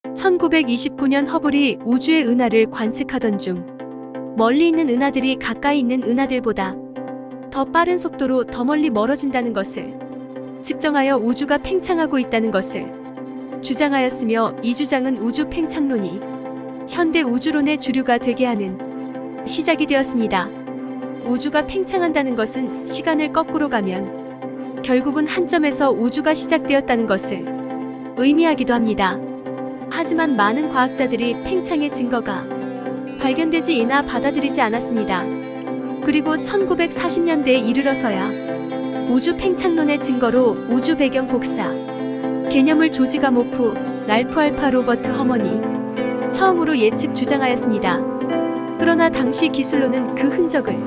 1929년 허블이 우주의 은하를 관측하던 중 멀리 있는 은하들이 가까이 있는 은하들보다 더 빠른 속도로 더 멀리 멀어진다는 것을 측정하여 우주가 팽창하고 있다는 것을 주장하였으며, 이 주장은 우주 팽창론이 현대 우주론의 주류가 되게 하는 시작이 되었습니다. 우주가 팽창한다는 것은 시간을 거꾸로 가면 결국은 한 점에서 우주가 시작되었다는 것을 의미하기도 합니다. 하지만 많은 과학자들이 팽창의 증거가 발견되지이나 받아들이지 않았습니다. 그리고 1940년대에 이르러서야 우주 팽창론의 증거로 우주 배경 복사 개념을 조지 가모프, 랄프 알파 로버트 허먼이 처음으로 예측 주장하였습니다. 그러나 당시 기술로는 그 흔적을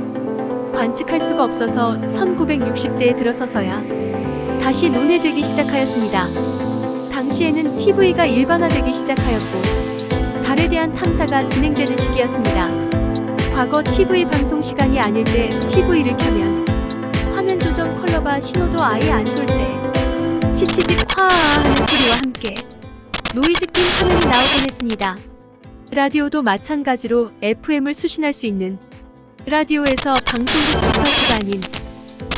관측할 수가 없어서 1960대에 들어서서야 다시 논의되기 시작하였습니다. 당시에는 TV가 일반화되기 시작하였고 달에 대한 탐사가 진행되는 시기였습니다. 과거 TV 방송 시간이 아닐 때 TV를 켜면 화면 조정 컬러바 신호도 아예 안 쏠 때 치치직 화아 하는 소리와 함께 노이즈 낀 화면이 나오곤 했습니다. 라디오도 마찬가지로 FM을 수신할 수 있는 라디오에서 방송국 주파수가 아닌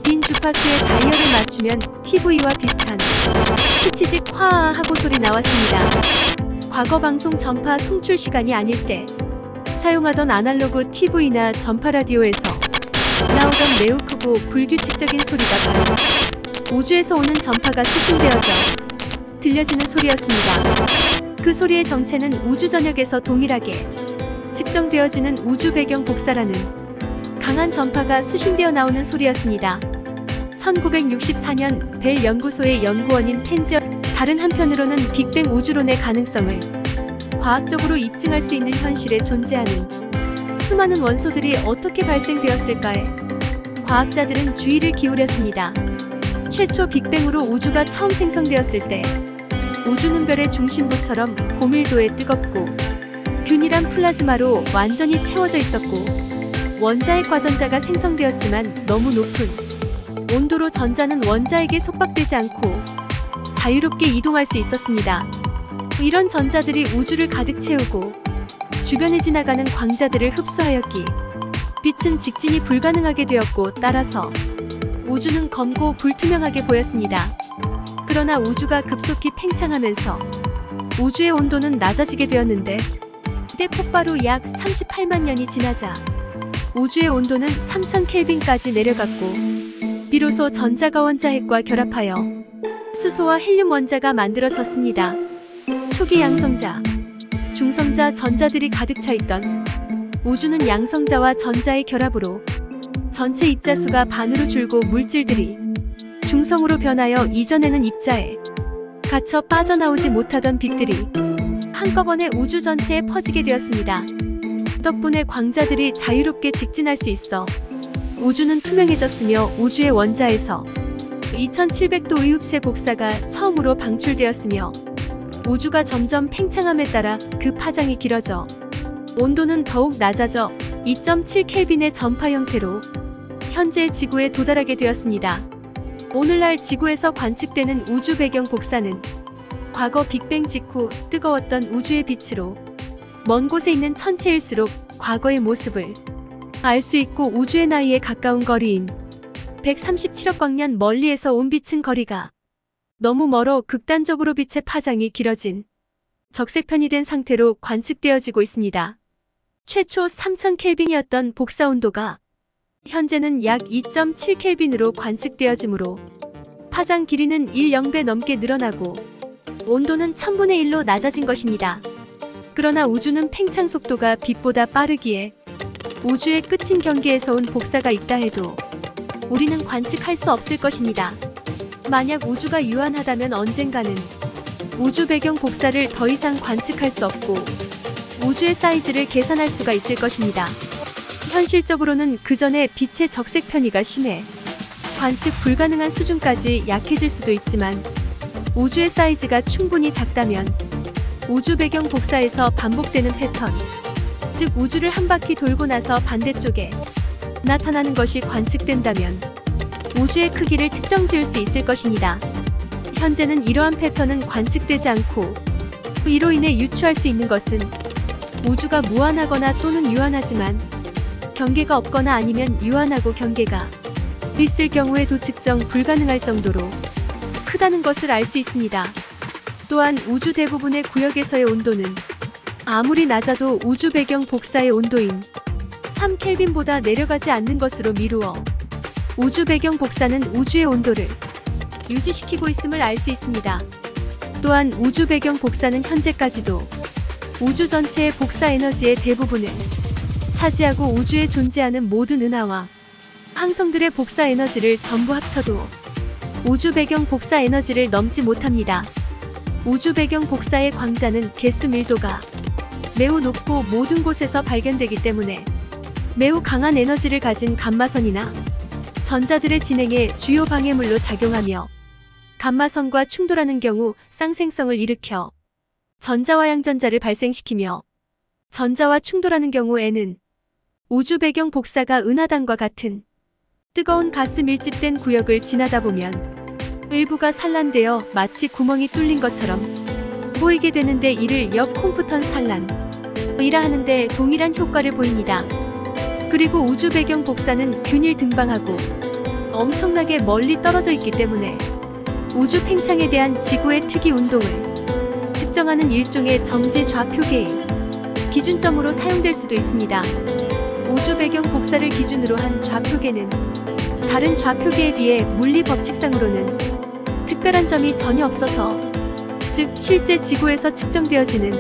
빈 주파수의 다이얼을 맞추면 TV와 비슷한 치치직 화아 하고 소리 나왔습니다. 과거 방송 전파 송출 시간이 아닐 때 사용하던 아날로그 TV나 전파 라디오에서 나오던 매우 크고 불규칙적인 소리가 바로 우주에서 오는 전파가 수신되어져 들려지는 소리였습니다. 그 소리의 정체는 우주 전역에서 동일하게 측정되어지는 우주 배경 복사라는 강한 전파가 수신되어 나오는 소리였습니다. 1964년 벨 연구소의 연구원인 펜지어, 다른 한편으로는 빅뱅 우주론의 가능성을 과학적으로 입증할 수 있는 현실에 존재하는 수많은 원소들이 어떻게 발생되었을까에 과학자들은 주의를 기울였습니다. 최초 빅뱅으로 우주가 처음 생성되었을 때 우주는 별의 중심부처럼 고밀도의 뜨겁고 균일한 플라즈마로 완전히 채워져 있었고, 원자핵 과전자가 생성되었지만 너무 높은 온도로 전자는 원자에게 속박되지 않고 자유롭게 이동할 수 있었습니다. 이런 전자들이 우주를 가득 채우고 주변에 지나가는 광자들을 흡수하였기에 빛은 직진이 불가능하게 되었고, 따라서 우주는 검고 불투명하게 보였습니다. 그러나 우주가 급속히 팽창하면서 우주의 온도는 낮아지게 되었는데, 이때 폭발 후 약 38만 년이 지나자 우주의 온도는 3000켈빈까지 내려갔고, 비로소 전자가 원자핵과 결합하여 수소와 헬륨 원자가 만들어졌습니다. 초기 양성자, 중성자 전자들이 가득 차 있던 우주는 양성자와 전자의 결합으로 전체 입자수가 반으로 줄고 물질들이 중성으로 변하여 이전에는 입자에 갇혀 빠져나오지 못하던 빛들이 한꺼번에 우주 전체에 퍼지게 되었습니다. 덕분에 광자들이 자유롭게 직진할 수 있어 우주는 투명해졌으며, 우주의 원자에서 2700도의 흑체 복사가 처음으로 방출되었으며, 우주가 점점 팽창함에 따라 그 파장이 길어져 온도는 더욱 낮아져 2.7켈빈의 전파 형태로 현재 지구에 도달하게 되었습니다. 오늘날 지구에서 관측되는 우주 배경 복사는 과거 빅뱅 직후 뜨거웠던 우주의 빛으로 먼 곳에 있는 천체일수록 과거의 모습을 알 수 있고, 우주의 나이에 가까운 거리인 137억 광년 멀리에서 온 빛은 거리가 너무 멀어 극단적으로 빛의 파장이 길어진 적색편이 된 상태로 관측되어지고 있습니다. 최초 3000켈빈이었던 복사 온도가 현재는 약 2.7켈빈으로 관측되어지므로 파장 길이는 1,000배 넘게 늘어나고 온도는 1000분의 1로 낮아진 것입니다. 그러나 우주는 팽창 속도가 빛보다 빠르기에 우주의 끝인 경계에서 온 복사가 있다 해도 우리는 관측할 수 없을 것입니다. 만약 우주가 유한하다면 언젠가는 우주 배경 복사를 더 이상 관측할 수 없고 우주의 사이즈를 계산할 수가 있을 것입니다. 현실적으로는 그 전에 빛의 적색 편의가 심해 관측 불가능한 수준까지 약해질 수도 있지만, 우주의 사이즈가 충분히 작다면 우주 배경 복사에서 반복되는 패턴, 즉 우주를 한 바퀴 돌고 나서 반대쪽에 나타나는 것이 관측된다면 우주의 크기를 특정 지을 수 있을 것입니다. 현재는 이러한 패턴은 관측되지 않고 이로 인해 유추할 수 있는 것은 우주가 무한하거나 또는 유한하지만 경계가 없거나 아니면 유한하고 경계가 있을 경우에도 측정 불가능할 정도로 크다는 것을 알 수 있습니다. 또한 우주 대부분의 구역에서의 온도는 아무리 낮아도 우주 배경 복사의 온도인 3켈빈보다 내려가지 않는 것으로 미루어 우주 배경 복사는 우주의 온도를 유지시키고 있음을 알 수 있습니다. 또한 우주 배경 복사는 현재까지도 우주 전체의 복사 에너지의 대부분을 차지하고 우주에 존재하는 모든 은하와 항성들의 복사 에너지를 전부 합쳐도 우주 배경 복사 에너지를 넘지 못합니다. 우주 배경 복사의 광자는 개수 밀도가 매우 높고 모든 곳에서 발견되기 때문에 매우 강한 에너지를 가진 감마선이나 전자들의 진행에 주요 방해물로 작용하며 감마선과 충돌하는 경우 쌍생성을 일으켜 전자와 양전자를 발생시키며 전자와 충돌하는 경우에는 우주 배경 복사가 은하단과 같은 뜨거운 가스 밀집된 구역을 지나다 보면 일부가 산란되어 마치 구멍이 뚫린 것처럼 보이게 되는데 이를 역콩프턴 산란이라 하는데 동일한 효과를 보입니다. 그리고 우주 배경 복사는 균일 등방하고 엄청나게 멀리 떨어져 있기 때문에 우주 팽창에 대한 지구의 특이 운동을 측정하는 일종의 정지 좌표계의 기준점으로 사용될 수도 있습니다. 우주 배경 복사를 기준으로 한 좌표계는 다른 좌표계에 비해 물리 법칙상으로는 특별한 점이 전혀 없어서, 즉 실제 지구에서 측정되어지는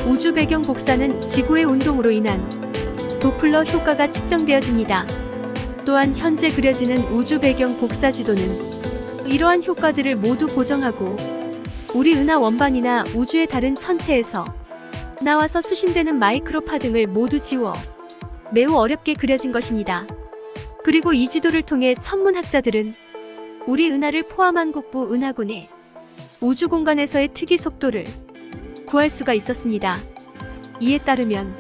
우주 배경 복사는 지구의 운동으로 인한 도플러 효과가 측정되어집니다. 또한 현재 그려지는 우주 배경 복사 지도는 이러한 효과들을 모두 보정하고 우리 은하 원반이나 우주의 다른 천체에서 나와서 수신되는 마이크로파 등을 모두 지워 매우 어렵게 그려진 것입니다. 그리고 이 지도를 통해 천문학자들은 우리 은하를 포함한 국부 은하군의 우주 공간에서의 특이 속도를 구할 수가 있었습니다. 이에 따르면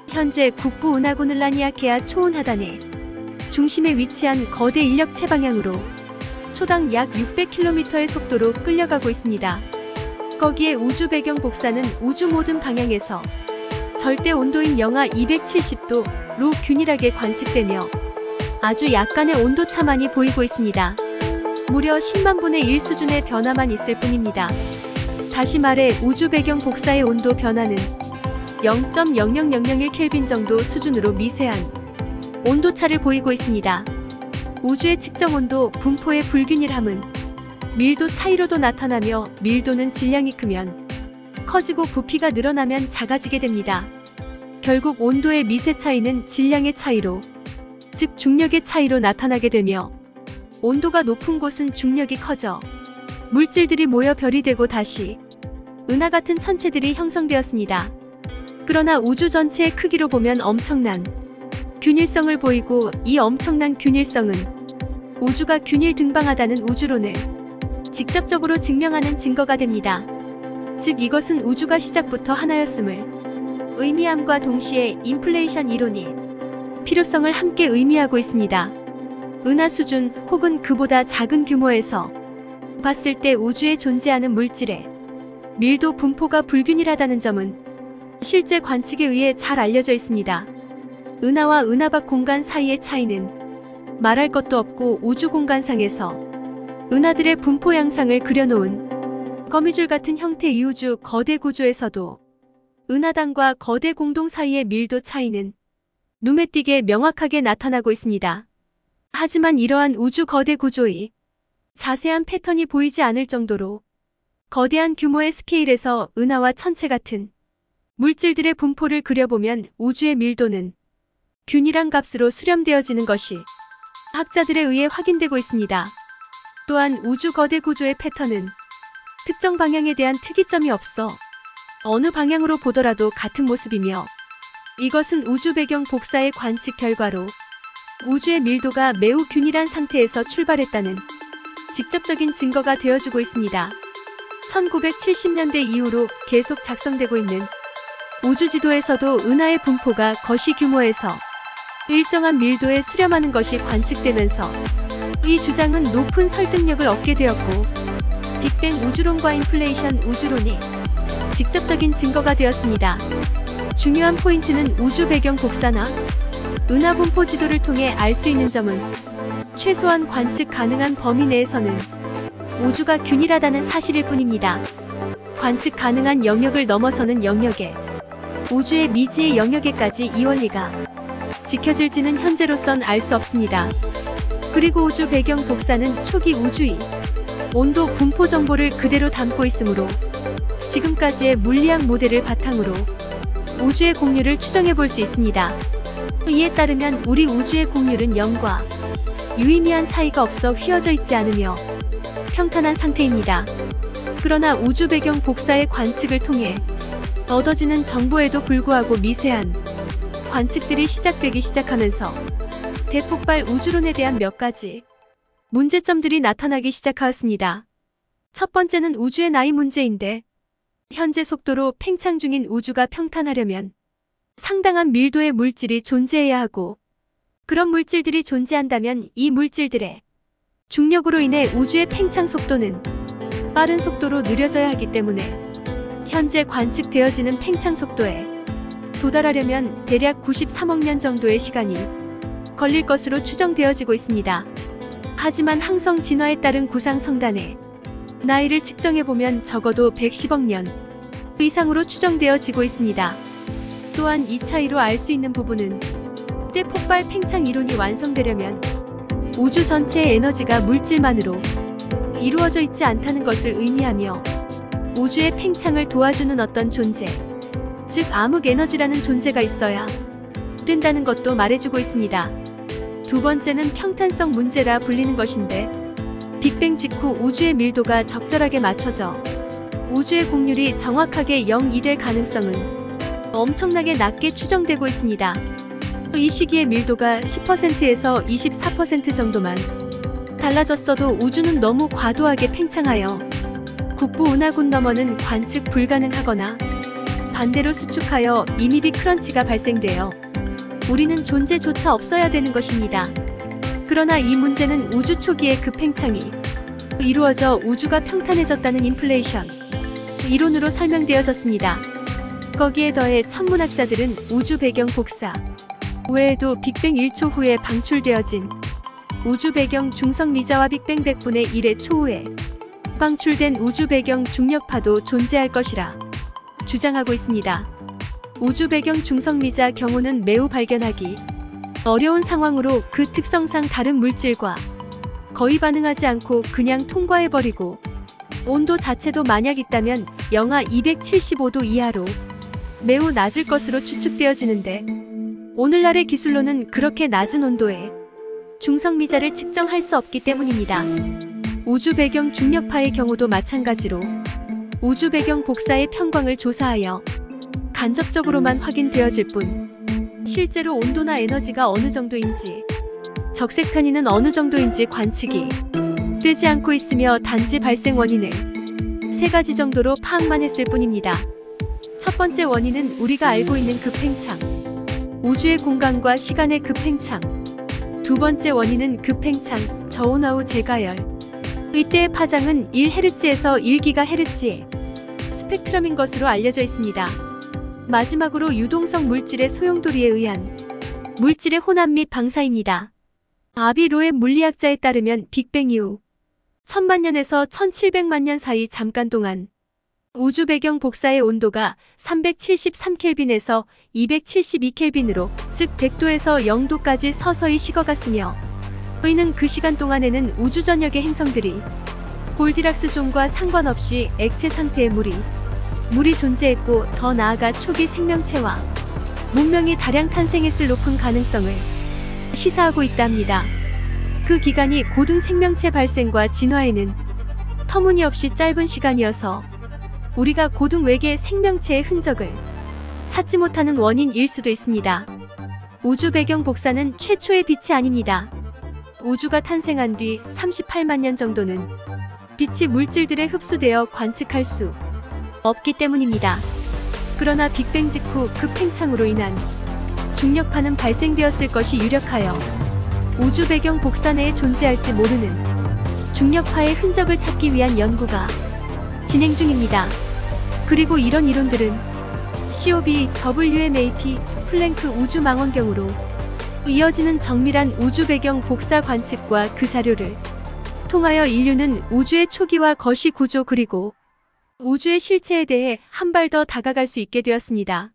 현재 국부 은하군 을라니아케아 초은하단의 중심에 위치한 거대 인력체 방향으로 초당 약 600km의 속도로 끌려가고 있습니다. 거기에 우주 배경 복사는 우주 모든 방향에서 절대 온도인 영하 270도로 균일하게 관측되며 아주 약간의 온도차만이 보이고 있습니다. 무려 10만 분의 1 수준의 변화만 있을 뿐입니다. 다시 말해 우주 배경 복사의 온도 변화는 0.00001 켈빈 정도 수준으로 미세한 온도차를 보이고 있습니다. 우주의 측정 온도 분포의 불균일함은 밀도 차이로도 나타나며 밀도는 질량이 크면 커지고 부피가 늘어나면 작아지게 됩니다. 결국 온도의 미세 차이는 질량의 차이로, 즉 중력의 차이로 나타나게 되며 온도가 높은 곳은 중력이 커져 물질들이 모여 별이 되고 다시 은하 같은 천체들이 형성되었습니다. 그러나 우주 전체의 크기로 보면 엄청난 균일성을 보이고 이 엄청난 균일성은 우주가 균일 등방하다는 우주론을 직접적으로 증명하는 증거가 됩니다. 즉 이것은 우주가 시작부터 하나였음을 의미함과 동시에 인플레이션 이론이 필요성을 함께 의미하고 있습니다. 은하 수준 혹은 그보다 작은 규모에서 봤을 때 우주에 존재하는 물질의 밀도 분포가 불균일하다는 점은 실제 관측에 의해 잘 알려져 있습니다. 은하와 은하 밖 공간 사이의 차이는 말할 것도 없고 우주 공간상에서 은하들의 분포 양상을 그려놓은 거미줄 같은 형태의 우주 거대 구조에서도 은하단과 거대 공동 사이의 밀도 차이는 눈에 띄게 명확하게 나타나고 있습니다. 하지만 이러한 우주 거대 구조의 자세한 패턴이 보이지 않을 정도로 거대한 규모의 스케일에서 은하와 천체 같은 물질들의 분포를 그려보면 우주의 밀도는 균일한 값으로 수렴되어지는 것이 학자들에 의해 확인되고 있습니다. 또한 우주 거대 구조의 패턴은 특정 방향에 대한 특이점이 없어 어느 방향으로 보더라도 같은 모습이며, 이것은 우주 배경 복사의 관측 결과로 우주의 밀도가 매우 균일한 상태에서 출발했다는 직접적인 증거가 되어주고 있습니다. 1970년대 이후로 계속 작성되고 있는 우주지도에서도 은하의 분포가 거시 규모에서 일정한 밀도에 수렴하는 것이 관측되면서 이 주장은 높은 설득력을 얻게 되었고, 빅뱅 우주론과 인플레이션 우주론이 직접적인 증거가 되었습니다. 중요한 포인트는 우주 배경 복사나 은하분포 지도를 통해 알 수 있는 점은 최소한 관측 가능한 범위 내에서는 우주가 균일하다는 사실일 뿐입니다. 관측 가능한 영역을 넘어서는 영역에, 우주의 미지의 영역에까지 이 원리가 지켜질지는 현재로선 알 수 없습니다. 그리고 우주 배경 복사는 초기 우주의 온도 분포 정보를 그대로 담고 있으므로 지금까지의 물리학 모델을 바탕으로 우주의 공률을 추정해 볼 수 있습니다. 이에 따르면 우리 우주의 공률은 0과 유의미한 차이가 없어 휘어져 있지 않으며 평탄한 상태입니다. 그러나 우주 배경 복사의 관측을 통해 얻어지는 정보에도 불구하고 미세한 관측들이 시작되기 시작하면서 대폭발 우주론에 대한 몇 가지 문제점들이 나타나기 시작하였습니다. 첫 번째는 우주의 나이 문제인데, 현재 속도로 팽창 중인 우주가 평탄하려면 상당한 밀도의 물질이 존재해야 하고, 그런 물질들이 존재한다면 이 물질들의 중력으로 인해 우주의 팽창 속도는 빠른 속도로 느려져야 하기 때문에 현재 관측되어지는 팽창 속도에 도달하려면 대략 93억 년 정도의 시간이 걸릴 것으로 추정되어지고 있습니다. 하지만 항성 진화에 따른 구상 성단의 나이를 측정해보면 적어도 110억 년 이상으로 추정되어지고 있습니다. 또한 이 차이로 알 수 있는 부분은 대폭발 팽창 이론이 완성되려면 우주 전체의 에너지가 물질만으로 이루어져 있지 않다는 것을 의미하며 우주의 팽창을 도와주는 어떤 존재, 즉 암흑 에너지라는 존재가 있어야 된다는 것도 말해주고 있습니다. 두 번째는 평탄성 문제라 불리는 것인데, 빅뱅 직후 우주의 밀도가 적절하게 맞춰져 우주의 공률이 정확하게 0이 될 가능성은 엄청나게 낮게 추정되고 있습니다. 이 시기의 밀도가 10%에서 24% 정도만 달라졌어도 우주는 너무 과도하게 팽창하여 국부 은하군 너머는 관측 불가능하거나 반대로 수축하여 이미비 크런치가 발생되어 우리는 존재조차 없어야 되는 것입니다. 그러나 이 문제는 우주 초기의 급팽창이 이루어져 우주가 평탄해졌다는 인플레이션 이론으로 설명되어졌습니다. 거기에 더해 천문학자들은 우주 배경 복사 외에도 빅뱅 1초 후에 방출되어진 우주 배경 중성 미자와 빅뱅 100분의 1의 초후에 방출된 우주 배경 중력파도 존재할 것이라 주장하고 있습니다. 우주 배경 중성 미자 경우는 매우 발견하기 어려운 상황으로 그 특성상 다른 물질과 거의 반응하지 않고 그냥 통과해버리고, 온도 자체도 만약 있다면 영하 275도 이하로 매우 낮을 것으로 추측되어지는데, 오늘날의 기술로는 그렇게 낮은 온도에 중성미자를 측정할 수 없기 때문입니다. 우주 배경 중력파의 경우도 마찬가지로 우주 배경 복사의 편광을 조사하여 간접적으로만 확인되어질 뿐, 실제로 온도나 에너지가 어느 정도인지, 적색 편의는 어느 정도인지 관측이 되지 않고 있으며 단지 발생 원인을 세 가지 정도로 파악만 했을 뿐입니다. 첫 번째 원인은 우리가 알고 있는 급팽창, 우주의 공간과 시간의 급팽창. 두 번째 원인은 급팽창, 저온화우 재가열. 이때의 파장은 1Hz에서 1GHz의 스펙트럼인 것으로 알려져 있습니다. 마지막으로 유동성 물질의 소용돌이에 의한 물질의 혼합 및 방사입니다. 아비로의 물리학자에 따르면 빅뱅 이후 1000만 년에서 1700만 년 사이 잠깐 동안 우주 배경 복사의 온도가 373켈빈에서 272켈빈으로, 즉 100도에서 0도까지 서서히 식어갔으며, 이는 그 시간 동안에는 우주 전역의 행성들이 골디락스 존과 상관없이 액체 상태의 물이 존재했고, 더 나아가 초기 생명체와 문명이 다량 탄생했을 높은 가능성을 시사하고 있답니다. 그 기간이 고등 생명체 발생과 진화에는 터무니없이 짧은 시간이어서 우리가 고등 외계 생명체의 흔적을 찾지 못하는 원인일 수도 있습니다. 우주 배경 복사는 최초의 빛이 아닙니다. 우주가 탄생한 뒤 38만 년 정도는 빛이 물질들에 흡수되어 관측할 수 없기 때문입니다. 그러나 빅뱅 직후 급팽창으로 인한 중력파는 발생되었을 것이 유력하여 우주 배경 복사 내에 존재할지 모르는 중력파의 흔적을 찾기 위한 연구가 진행 중입니다. 그리고 이런 이론들은 COB, WMAP, 플랭크 우주 망원경으로 이어지는 정밀한 우주 배경 복사 관측과 그 자료를 통하여 인류는 우주의 초기와 거시 구조 그리고 우주의 실체에 대해 한 발 더 다가갈 수 있게 되었습니다.